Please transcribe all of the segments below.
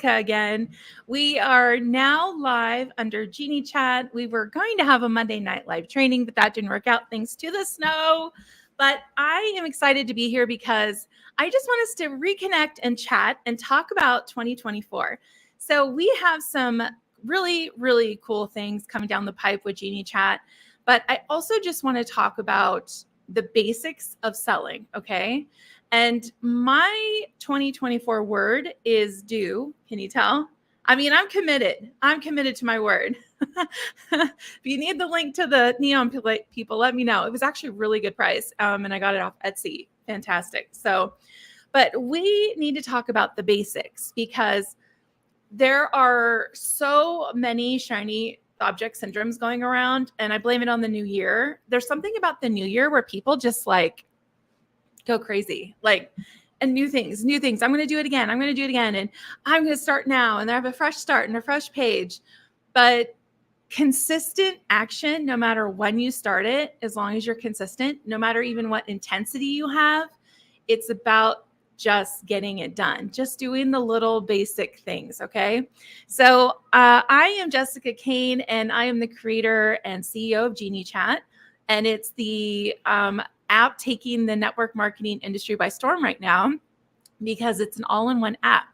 again. We are now live under Geniechat. We were going to have a Monday night live training, but that didn't work out thanks to the snow. But I am excited to be here because I just want us to reconnect and chat and talk about 2024. So we have some really, really cool things coming down the pipe with Geniechat, but I also just want to talk about the basics of selling, okay? And my 2024 word is do. Can you tell? I mean, I'm committed. I'm committed to my word. If you need the link to the neon people, let me know. It was actually a really good price. And I got it off Etsy. Fantastic. So, but we need to talk about the basics because there are so many shiny object syndromes going around, and I blame it on the new year. There's something about the new year where people just like go crazy, and new things. I'm going to do it again. I'm going to do it again. And I'm going to start now. And I have a fresh start and a fresh page. But consistent action, no matter when you start it, as long as you're consistent, no matter even what intensity you have, it's about just getting it done, just doing the little basic things. Okay. So I am Jessica Kane, and I am the creator and CEO of Geniechat. And it's the app taking the network marketing industry by storm right now because it's an all-in-one app.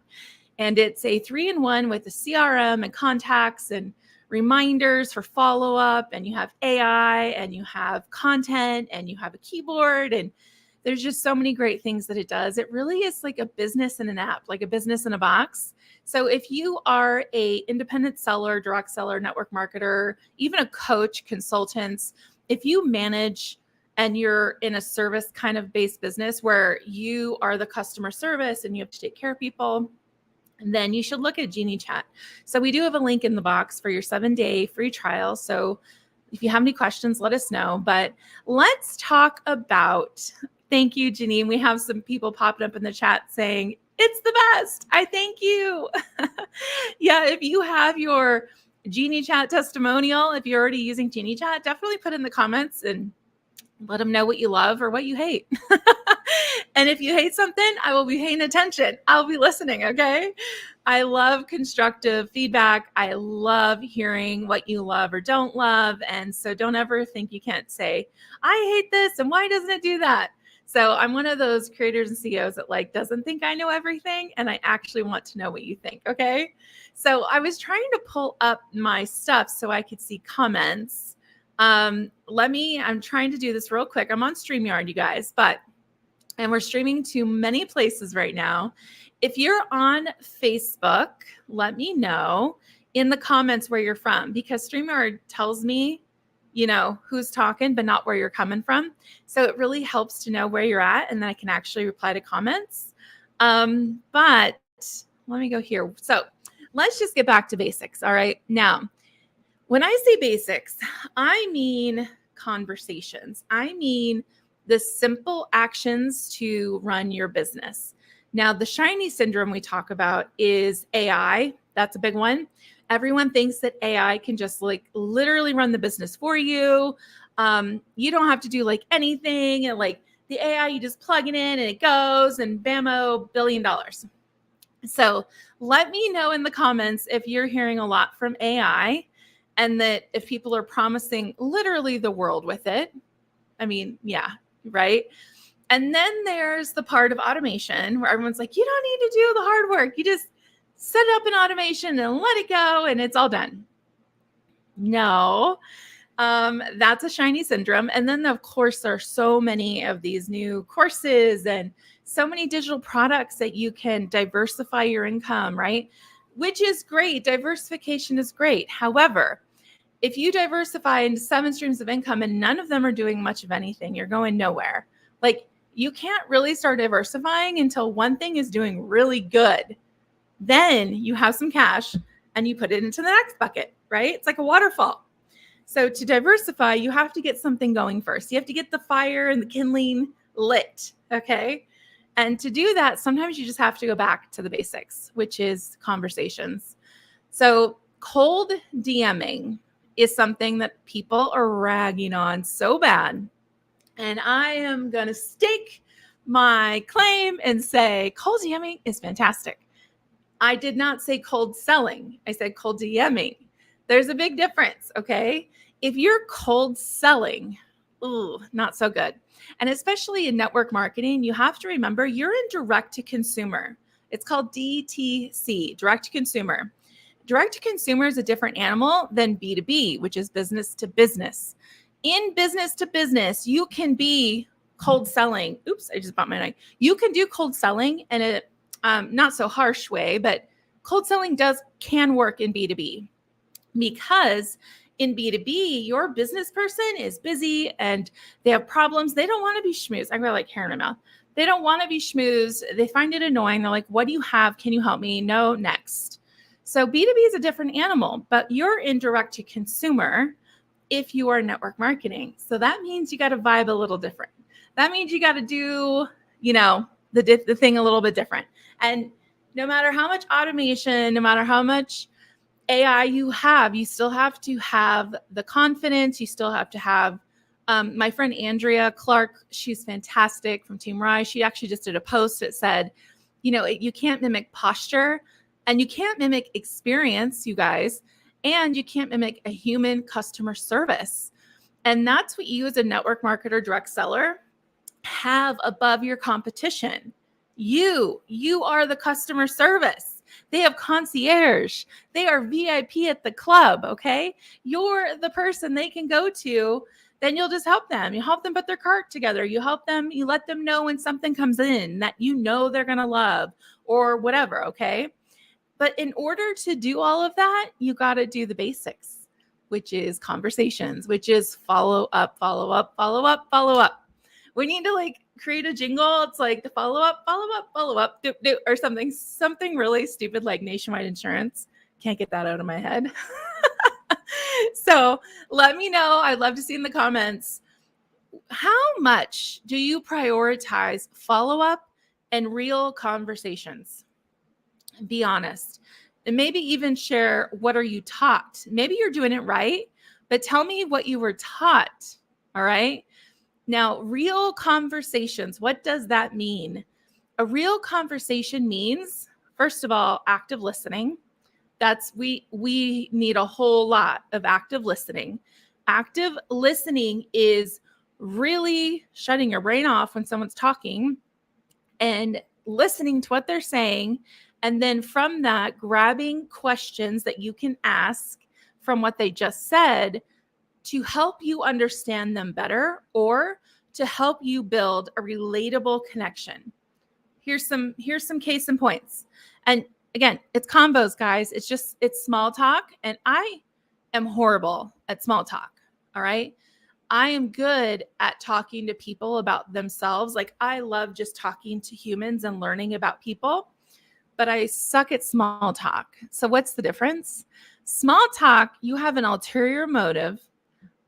And it's a 3-in-1 with a CRM and contacts and reminders for follow-up. And you have AI and you have content and you have a keyboard. And there's just so many great things that it does. It really is like a business in an app, like a business in a box. So if you are a independent seller, direct seller, network marketer, even a coach, consultants, if you manage and you're in a service kind of based business where you are the customer service and you have to take care of people, then you should look at Geniechat. So we do have a link in the box for your 7-day free trial. So if you have any questions, let us know. But let's talk about, thank you, Janine. We have some people popping up in the chat saying, it's the best. I thank you. Yeah, if you have your Geniechat testimonial, if you're already using Geniechat, definitely put in the comments and let them know what you love or what you hate. And if you hate something, I will be paying attention. I'll be listening, okay? I love constructive feedback. I love hearing what you love or don't love. And so don't ever think you can't say, I hate this, and why doesn't it do that? So I'm one of those creators and CEOs that doesn't think I know everything, and I actually want to know what you think, okay? So I was trying to pull up my stuff so I could see comments. I'm trying to do this real quick. I'm on StreamYard, you guys, and we're streaming to many places right now. If you're on Facebook, let me know in the comments where you're from, because StreamYard tells me, who's talking, but not where you're coming from. So it really helps to know where you're at, and then I can actually reply to comments. But let me go here. So let's just get back to basics. All right. Now, when I say basics, I mean conversations. I mean the simple actions to run your business. Now, the shiny syndrome we talk about is AI. That's a big one. Everyone thinks that AI can just literally run the business for you. You don't have to do anything. And the AI, you just plug it in and it goes and bammo, $1 billion. So let me know in the comments if you're hearing a lot from AI and that if people are promising literally the world with it. I mean, yeah, right? And then there's the part of automation where everyone's like, you don't need to do the hard work. You just set up an automation and let it go and it's all done. No, that's a shiny syndrome. And then, of course, there are so many of these new courses and so many digital products that you can diversify your income, right? Which is great. Diversification is great. However, if you diversify into 7 streams of income and none of them are doing much of anything, you're going nowhere. You can't really start diversifying until one thing is doing really good. Then you have some cash and you put it into the next bucket, right? It's like a waterfall. So to diversify, you have to get something going first. You have to get the fire and the kindling lit, okay? And to do that, sometimes you just have to go back to the basics, which is conversations. So cold DMing is something that people are ragging on so bad. And I am going to stake my claim and say cold DMing is fantastic. I did not say cold selling. I said cold DMing. There's a big difference, okay? If you're cold selling, ooh, not so good. And especially in network marketing, you have to remember you're in direct to consumer. It's called DTC, direct to consumer. Direct to consumer is a different animal than B2B, which is business to business. In business to business, you can be cold selling. Oops, I just bumped my mic. You can do cold selling in a not so harsh way, but cold selling can work in B2B, because in B2B, your business person is busy and they have problems. They don't want to be schmoozed. I got like hair in my mouth. They don't want to be schmoozed. They find it annoying. They're like, what do you have? Can you help me? No, next. So B2B is a different animal, but you're in direct to consumer if you are network marketing. So that means you got to vibe a little different. That means you got to do, the thing a little bit different. And no matter how much automation, no matter how much AI you have, you still have to have the confidence. You still have to have, my friend Andrea Clark, she's fantastic from Team Rise. She actually just did a post that said, you can't mimic posture and you can't mimic experience, you guys, and you can't mimic a human customer service. And that's what you as a network marketer, direct seller, have above your competition. You are the customer service. They have concierge. They are VIP at the club, okay? You're the person they can go to. Then you'll just help them. You help them put their cart together. You help them. You let them know when something comes in that they're going to love or whatever, okay? But in order to do all of that, you got to do the basics, which is conversations, which is follow up, follow up, follow up, follow up. We need to create a jingle. It's like the follow up, doop, doop, or something really stupid like Nationwide Insurance. Can't get that out of my head. So let me know. I'd love to see in the comments, how much do you prioritize follow up and real conversations? Be honest. And maybe even share, what are you taught? Maybe you're doing it right, but tell me what you were taught. All right. Now, real conversations, what does that mean? A real conversation means, first of all, active listening. We need a whole lot of active listening. Active listening is really shutting your brain off when someone's talking and listening to what they're saying. And then from that, grabbing questions that you can ask from what they just said to help you understand them better or to help you build a relatable connection. Here's some case in points. And again, it's combos, guys. It's small talk. And I am horrible at small talk. All right. I am good at talking to people about themselves. I love just talking to humans and learning about people, but I suck at small talk. So what's the difference? Small talk, you have an ulterior motive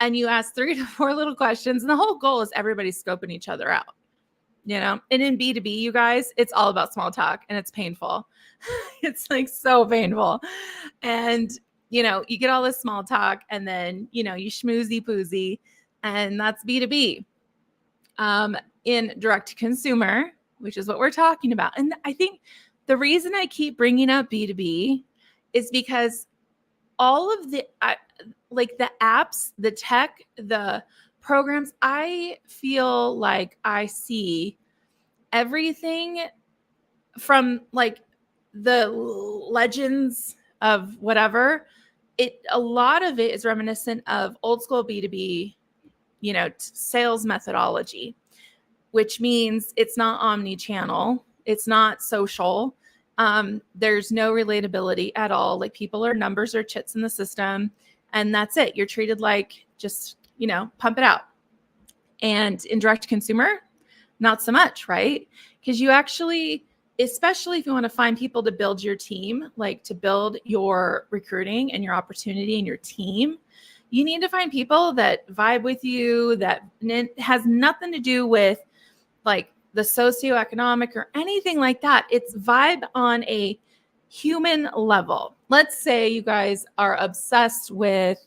and you ask 3 to 4 little questions. And the whole goal is everybody's scoping each other out, and in B2B, you guys, it's all about small talk and it's painful. It's so painful. And, you get all this small talk and then, you schmoozy poozy, and that's B2B. In direct to consumer, which is what we're talking about. And I think the reason I keep bringing up B2B is because all of the apps, the tech, the programs, I feel like I see everything from the legends of whatever. A lot of it is reminiscent of old school B2B, sales methodology, which means it's not omni-channel. It's not social. There's no relatability at all. People are numbers or chits in the system, and that's it. You're treated like just, pump it out. And in direct to consumer, not so much, right? Because you actually, especially if you want to find people to build your team, to build your recruiting and your opportunity and your team, you need to find people that vibe with you, that has nothing to do with the socioeconomic or anything like that. It's vibe on a human level. Let's say you guys are obsessed with,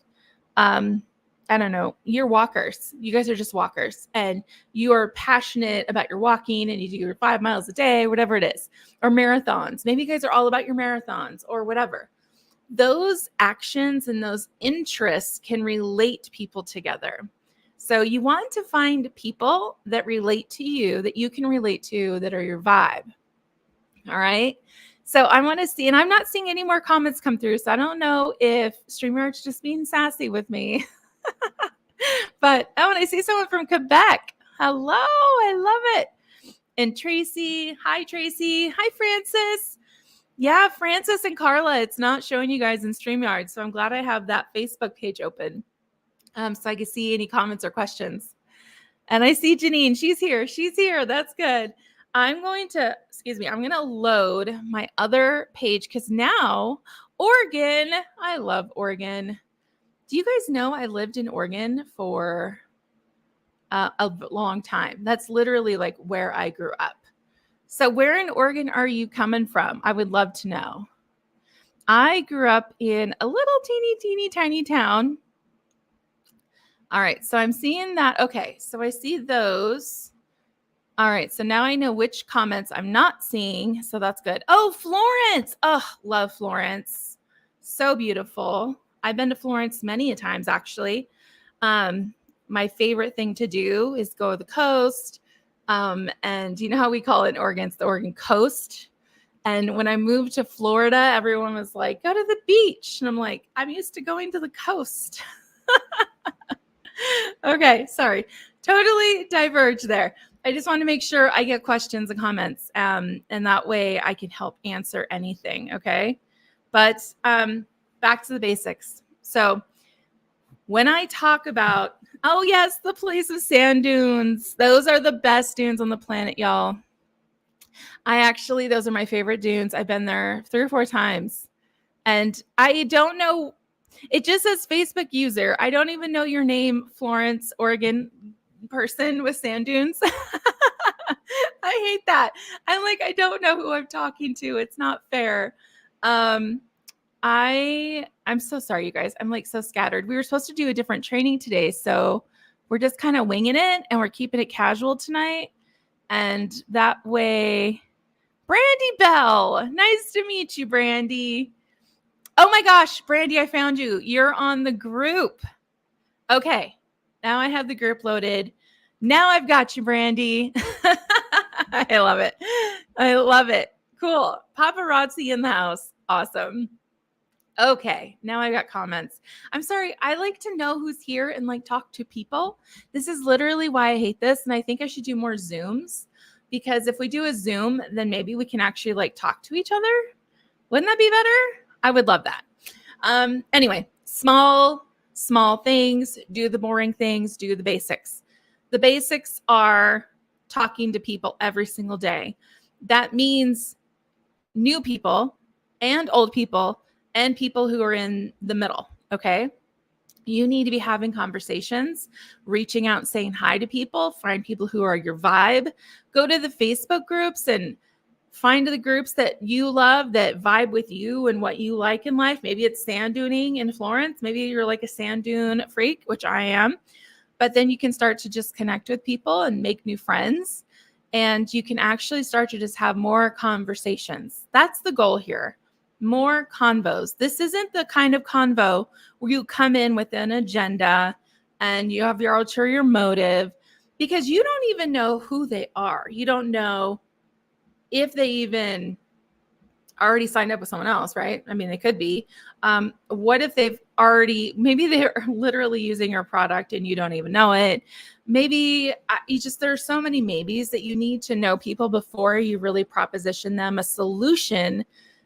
I don't know, you're walkers. You guys are just walkers and you are passionate about your walking and you do your 5 miles a day, whatever it is, or marathons. Maybe you guys are all about your marathons or whatever. Those actions and those interests can relate people together. So you want to find people that relate to you, that you can relate to, that are your vibe. All right. So I want to see, and I'm not seeing any more comments come through. So I don't know if StreamYard's just being sassy with me. But oh, and I see someone from Quebec. Hello, I love it. And Tracy, hi Tracy. Hi Francis. Yeah, Francis and Carla, it's not showing you guys in StreamYard. So I'm glad I have that Facebook page open so I can see any comments or questions. And I see Janine, she's here. She's here. That's good. I'm going to load my other page because now Oregon, I love Oregon. Do you guys know I lived in Oregon for a long time? That's literally like where I grew up. So where in Oregon are you coming from? I would love to know. I grew up in a little teeny tiny town. All right, so I'm seeing that. Okay, so I see those. All right, so now I know which comments I'm not seeing, so that's good. Oh, Florence. Oh, love Florence. So beautiful. I've been to Florence many a times, actually. My favorite thing to do is go to the coast. And you know how we call it in Oregon? It's the Oregon coast. And when I moved to Florida, everyone was like, go to the beach. And I'm like, I'm used to going to the coast. Okay, sorry. Totally diverged there. I just want to make sure I get questions and comments. And that way I can help answer anything. Okay. But back to the basics. So when I talk about, oh yes, the place of sand dunes, those are the best dunes on the planet, y'all. Those are my favorite dunes. I've been there 3 or 4 times. And I don't know, it just says Facebook user. I don't even know your name, Florence, Oregon person with sand dunes. I hate that. I'm like, I don't know who I'm talking to. It's not fair. I'm so sorry, you guys. I'm like so scattered. We were supposed to do a different training today, so we're just kind of winging it and we're keeping it casual tonight. And that way, Brandy Bell, nice to meet you, Brandy. Oh my gosh, Brandy, I found you. You're on the group. Okay, now I have the group loaded. Now I've got you, Brandy. I love it. I love it. Cool. Paparazzi in the house. Awesome. Okay, now I got comments. I'm sorry. I like to know who's here and like talk to people. This is literally why I hate this. And I think I should do more Zooms because if we do a Zoom, then maybe we can actually like talk to each other. Wouldn't that be better? I would love that. Anyway, small things, do the boring things, do the basics. The basics are talking to people every single day. That means new people and old people and people who are in the middle, okay? You need to be having conversations, reaching out and saying hi to people, find people who are your vibe. Go to the Facebook groups and find the groups that you love that vibe with you and what you like in life. Maybe it's sand duning in Florence. Maybe you're like a sand dune freak, which I am. But then you can start to just connect with people and make new friends. And you can actually start to just have more conversations. That's the goal here. More convos. This isn't the kind of convo where you come in with an agenda and you have your ulterior motive because you don't even know who they are. You don't know if they even already signed up with someone else, right? I mean, they could be. What if maybe they're literally using your product and you don't even know it? Maybe there's so many maybes that you need to know people before you really proposition them a solution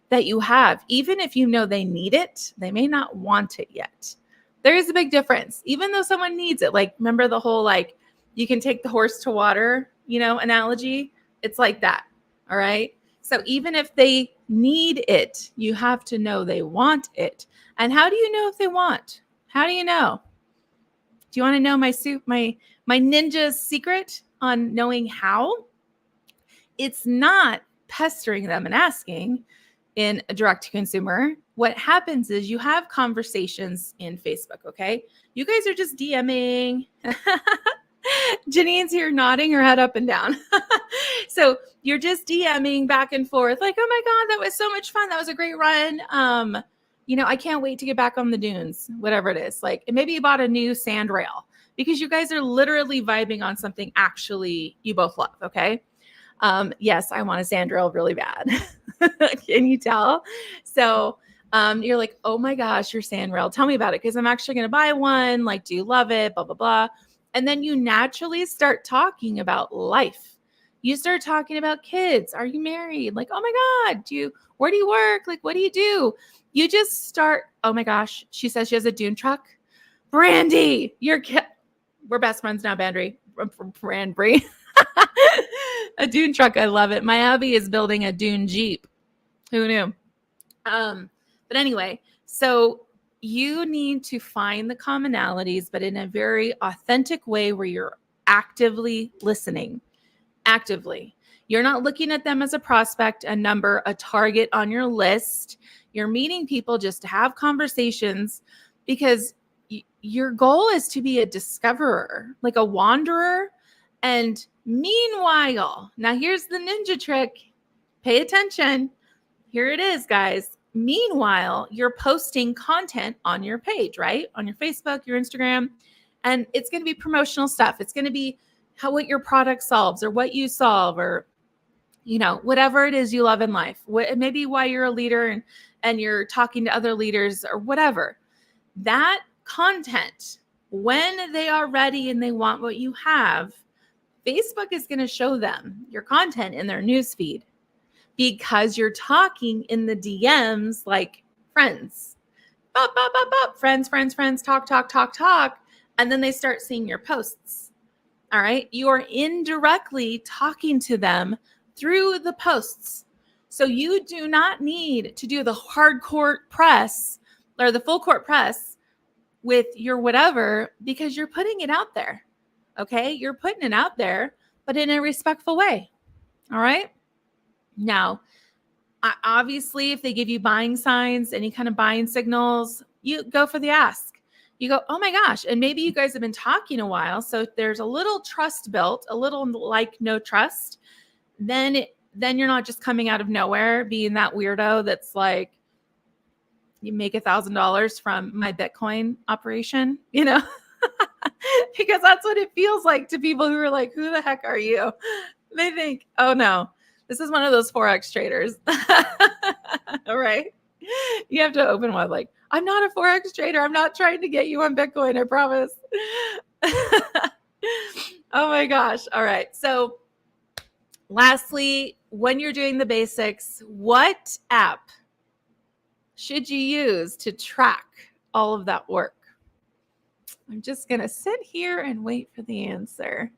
that you have. Even if you know they need it, they may not want it yet. There is a big difference. Even though someone needs it, like remember the whole like you can take the horse to water, analogy? It's like that. All right. So even if they need it, you have to know they want it. And how do you know if they want? How do you know? Do you want to know my ninja secret on knowing how? It's not pestering them and asking. in a direct to consumer, what happens is you have conversations in Facebook, okay? You guys are just DMing. Janine's here nodding her head up and down. So you're just DMing back and forth like, oh my God, that was so much fun. That was a great run. I can't wait to get back on the dunes, whatever it is. Like, maybe you bought a new sand rail because you guys are literally vibing on something actually you both love, okay? Yes, I want a sand rail really bad. Can you tell? So you're like, oh my gosh, your sand rail. Tell me about it because I'm actually going to buy one. Like, do you love it? Blah, blah, blah. And then you naturally start talking about life. You start talking about kids. Are you married? Like, oh my God, where do you work? Like, what do you do? You just start, oh my gosh, she says she has a dune truck. Brandy, we're best friends now, Brandy. A dune truck. I love it. My Abby is building a dune Jeep. Who knew? But anyway, so you need to find the commonalities, but in a very authentic way where you're actively listening. Actively. You're not looking at them as a prospect, a number, a target on your list. You're meeting people just to have conversations because your goal is to be a discoverer, like a wanderer. And meanwhile, now here's the ninja trick. Pay attention. Here it is, guys. Meanwhile, you're posting content on your page, right? On your Facebook, your Instagram, and it's going to be promotional stuff. It's going to be what your product solves or what you solve or, whatever it is you love in life. Maybe why you're a leader and you're talking to other leaders or whatever. That content, when they are ready and they want what you have, Facebook is going to show them your content in their newsfeed because you're talking in the DMs like friends. Bop, bop, bop, bop. Friends, talk. And then they start seeing your posts. All right. You are indirectly talking to them through the posts. So you do not need to do the hard court press or the full court press with your whatever because you're putting it out there. Okay. You're putting it out there, but in a respectful way. All right. Now, obviously, if they give you buying signs, any kind of buying signals, you go for the ask. You go, oh my gosh. And maybe you guys have been talking a while. So there's a little trust built, a little like no trust. Then you're not just coming out of nowhere being that weirdo that's like, you make $1,000 from my Bitcoin operation, because that's what it feels like to people who are like, who the heck are you? They think, oh no, this is one of those Forex traders. All right. You have to open one like, I'm not a Forex trader. I'm not trying to get you on Bitcoin. I promise. Oh my gosh. All right. So lastly, when you're doing the basics, what app should you use to track all of that work? I'm just going to sit here and wait for the answer.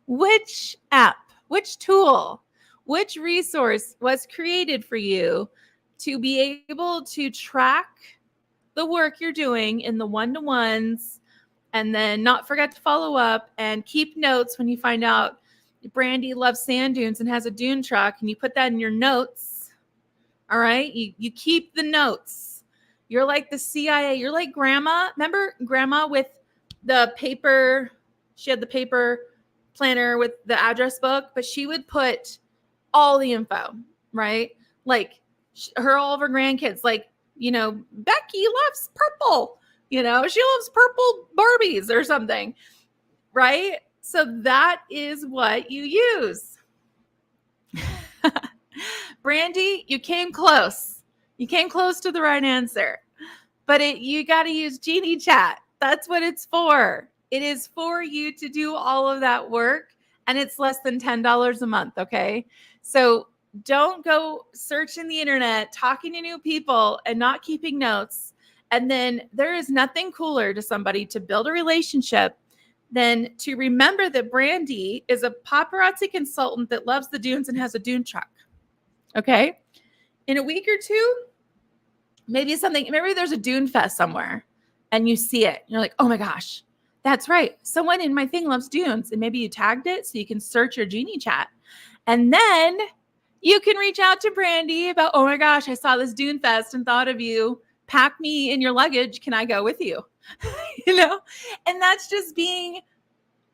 Which app, which tool, which resource was created for you to be able to track the work you're doing in the one-to-ones and then not forget to follow up and keep notes when you find out Brandy loves sand dunes and has a dune truck and you put that in your notes. All right. You keep the notes. You're like the CIA. You're like grandma. Remember grandma with the paper? She had the paper planner with the address book, but she would put all the info, right? Like all of her grandkids, like, Becky loves purple, she loves purple Barbies or something, right? So that is what you use. Brandy, you came close. You came close to the right answer, but you got to use Geniechat. That's what it's for. It is for you to do all of that work, and it's less than $10 a month, okay? So don't go searching the internet, talking to new people, and not keeping notes. And then there is nothing cooler to somebody to build a relationship than to remember that Brandy is a paparazzi consultant that loves the dunes and has a dune truck. Okay? In a week or two, maybe there's a dune fest somewhere and you see it. You're like, oh my gosh, that's right. Someone in my thing loves dunes. And maybe you tagged it so you can search your Geniechat. And then You can reach out to Brandy about, oh my gosh, I saw this Dune Fest and thought of you. Pack me in your luggage. Can I go with you? And that's just being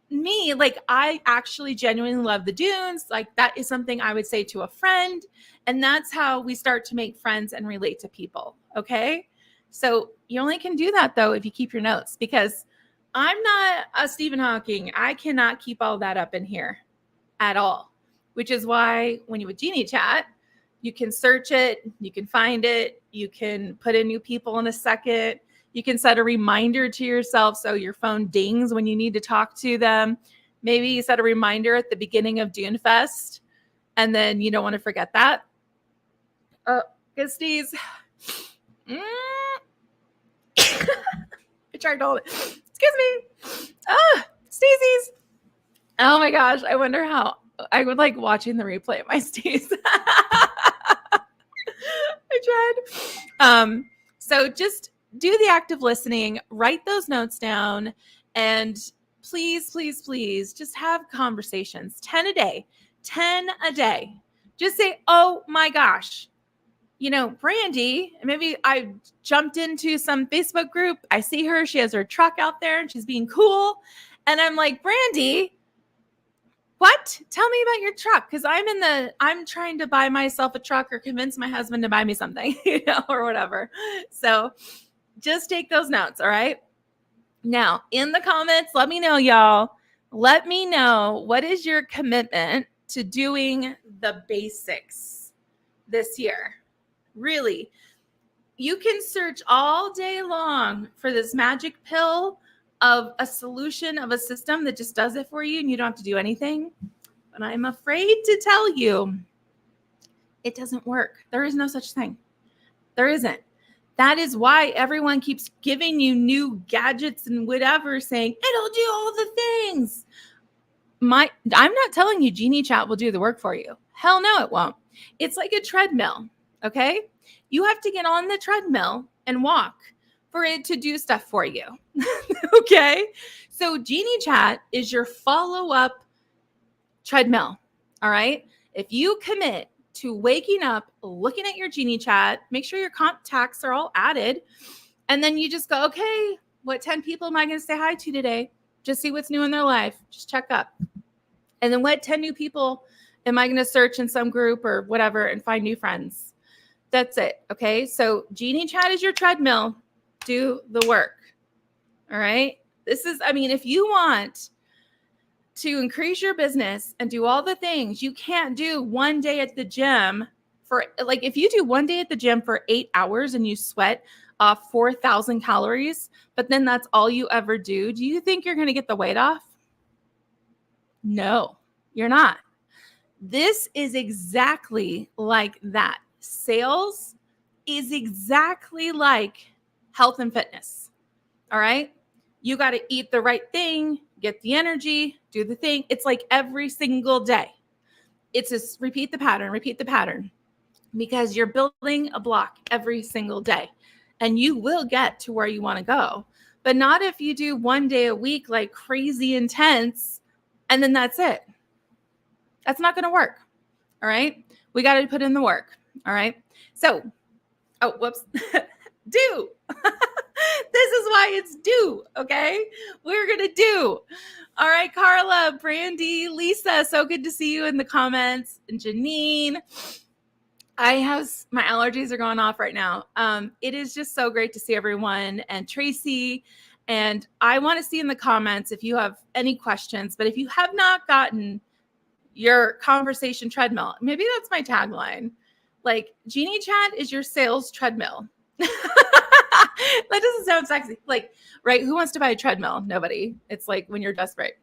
me. Like, I actually genuinely love the dunes. Like, that is something I would say to a friend. And that's how we start to make friends and relate to people. Okay. So you only can do that though if you keep your notes, because I'm not a Stephen Hawking. I cannot keep all that up in here at all, which is why when you would Geniechat, you can search it, you can find it, you can put in new people in a second. You can set a reminder to yourself so your phone dings when you need to talk to them. Maybe you set a reminder at the beginning of Dune Fest, and then you don't want to forget that. Good sneeze. I tried to hold it. Excuse me. Sneezies. Oh my gosh. I wonder how I would like watching the replay of my sneeze. I tried. So just do the active listening, write those notes down, and please, please, please just have conversations. 10 a day. 10 a day. Just say, oh my gosh, Brandy, maybe I jumped into some Facebook group. I see her. She has her truck out there and she's being cool. And I'm like, Brandy, what? Tell me about your truck. Because I'm trying to buy myself a truck or convince my husband to buy me something, or whatever. So just take those notes. All right. Now in the comments, let me know, y'all. Let me know, what is your commitment to doing the basics this year? Really, you can search all day long for this magic pill of a solution, of a system that just does it for you and you don't have to do anything. But I'm afraid to tell you, it doesn't work. There is no such thing. There isn't. That is why everyone keeps giving you new gadgets and whatever, saying it'll do all the things. I'm not telling you Geniechat will do the work for you. Hell no, it won't. It's like a treadmill. Okay. You have to get on the treadmill and walk for it to do stuff for you. Okay. So Geniechat is your follow-up treadmill. All right. If you commit to waking up, looking at your Geniechat, make sure your contacts are all added. And then you just go, okay, what 10 people am I going to say hi to today? Just see what's new in their life. Just check up. And then what 10 new people am I going to search in some group or whatever and find new friends? That's it. Okay. So Geniechat is your treadmill. Do the work. All right. If you want to increase your business and do all the things, you can't do one day at the gym if you do one day at the gym for 8 hours and you sweat off 4,000 calories, but then that's all you ever do you think you're going to get the weight off? No, you're not. This is exactly like that. Sales is exactly like health and fitness. All right. You got to eat the right thing, get the energy, do the thing. It's like every single day. It's just repeat the pattern, because you're building a block every single day and you will get to where you want to go, but not if you do one day a week, like crazy intense, and then that's it. That's not going to work. All right. We got to put in the work. All right. So, whoops. Do. This is why it's do. Okay. We're going to do. All right. Carla, Brandy, Lisa. So good to see you in the comments. And Janine. My allergies are going off right now. It is just so great to see everyone, and Tracy. And I want to see in the comments if you have any questions, but if you have not gotten your conversation treadmill, maybe that's my tagline. Like, Geniechat is your sales treadmill. That doesn't sound sexy. Like, right? Who wants to buy a treadmill? Nobody. It's like when you're desperate.